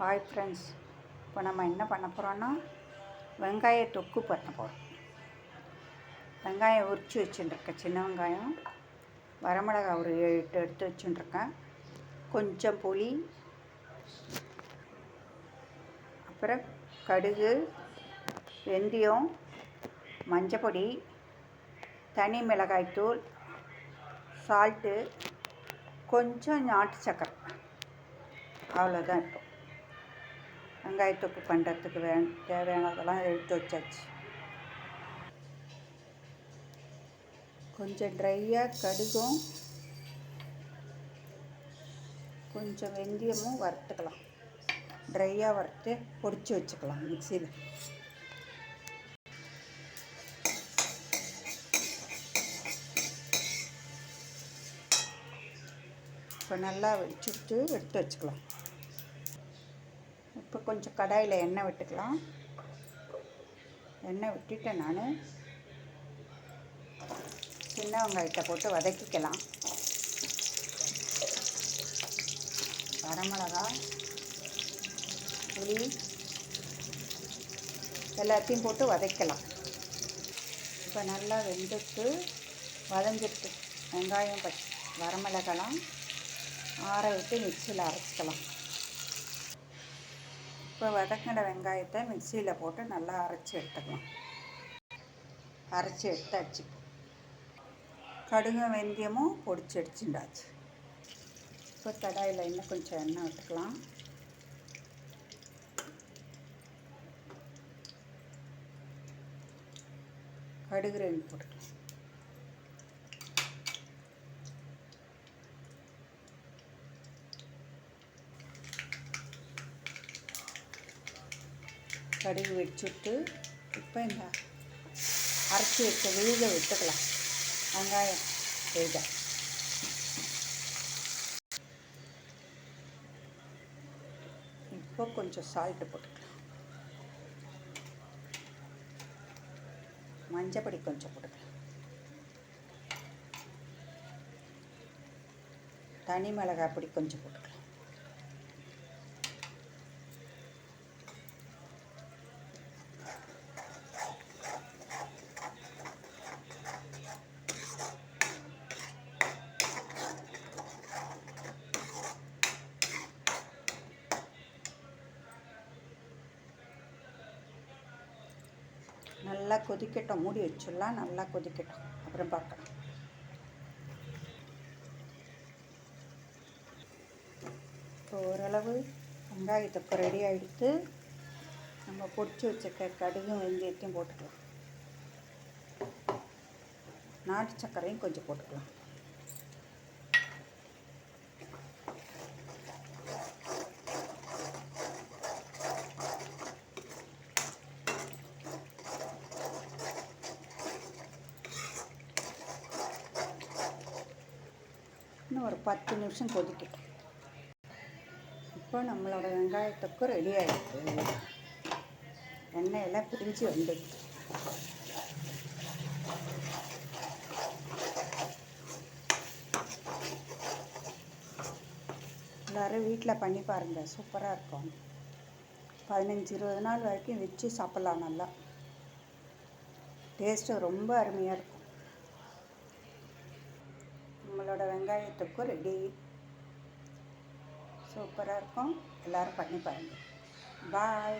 Hi friends, இப்போ நம்ம என்ன பண்ண போகிறோன்னா வெங்காய தொக்கு பண்ண போகிறோம். வெங்காயம் உரித்து வச்சுட்டுருக்கேன். சின்ன வெங்காயம், வரமிளகா ஒரு 8 எடுத்து வச்சுட்டுருக்கேன். கொஞ்சம் புளி, அப்புறம் கடுகு, வெந்தயம், மஞ்சப்பொடி, தனி மிளகாய்த்தூள், சால்ட்டு, கொஞ்சம் நாட்டு சக்கரை, அவ்வளோதான். இருக்கும் வெங்காயத்தொக்கு பண்ணுறதுக்கு தேவையானதெல்லாம் எடுத்து வச்சாச்சு. கொஞ்சம் ட்ரையாக கடுகும் கொஞ்சம் வெந்தயமும் வறுத்துக்கலாம். ட்ரையாக வறுத்து பொடிச்சு வச்சுக்கலாம் மிக்சியில். இப்போ நல்லா வச்சுட்டு எடுத்து வச்சுக்கலாம். இப்போ கொஞ்சம் கடாயில் எண்ணெய் விட்டுக்கலாம். எண்ணெய் விட்டுட்டேன். நான் சின்ன வெங்காயத்தை போட்டு வதக்கிக்கலாம். வரமிளகா, புளி எல்லாத்தையும் போட்டு வதக்கலாம். இப்போ நல்லா வெந்துட்டு வதங்கிட்டு வெங்காயம் வரமிளகாலாம் ஆற விட்டு மிக்சியில் அரைச்சிக்கலாம். இப்போ வதக்கின வெங்காயத்தை மிக்சியில் போட்டு நல்லா அரைச்சி எடுத்துக்கலாம். அரைச்சி எடுத்தாச்சு. கடுகு வெந்தயமும் பொடிச்சு அடிச்சுட்டாச்சு. இப்போ கடாயில் இன்னும் கொஞ்சம் எண்ணெய் விட்டுக்கலாம். கடுகு 2 போட்டுக்கலாம். கடுகு வெடிச்சுட்டு இப்போ இந்த அரைச்சி வச்ச விழுதை விட்டுக்கலாம். வெங்காயம் விழுதை இப்போ கொஞ்சம் சால்ட்டு போட்டுக்கலாம். மஞ்சப்பொடி கொஞ்சம் போட்டுக்கலாம். தனி மிளகாய் பொடி கொஞ்சம் போட்டுக்கலாம். நல்லா கொதிக்கட்டும். மூடி வச்சிடலாம். நல்லா கொதிக்கட்டும், அப்புறம் பார்க்கலாம். இப்போ ஓரளவு வெங்காயத்தொக்கு ரெடி ஆகிடுத்து. நம்ம பொடிச்சு வச்சுருக்க கடுகும் வெந்தயத்தையும் போட்டுக்கலாம். நாட்டு சர்க்கரையும் கொஞ்சம் போட்டுக்கலாம். இன்னும் ஒரு 10 நிமிஷம் கொதிக்கட்டும். இப்போ நம்மளோட வெங்காயத்தொக்கு ரெடி ஆகிடுது. எண்ணெயெல்லாம் பிரிஞ்சு வந்துடுது. எல்லோரும் வீட்டில் பண்ணி பாருங்கள். சூப்பராக இருக்கும். 15-20 நாள் வரைக்கும் வச்சு சாப்பிட்லாம். நல்லா டேஸ்ட்டு ரொம்ப அருமையாக இருக்கும். நம்மளோட வெங்காயத்தொக்கு ரெடி. சூப்பராக இருக்கும். எல்லோரும் பண்ணி பாருங்கள். பாய்.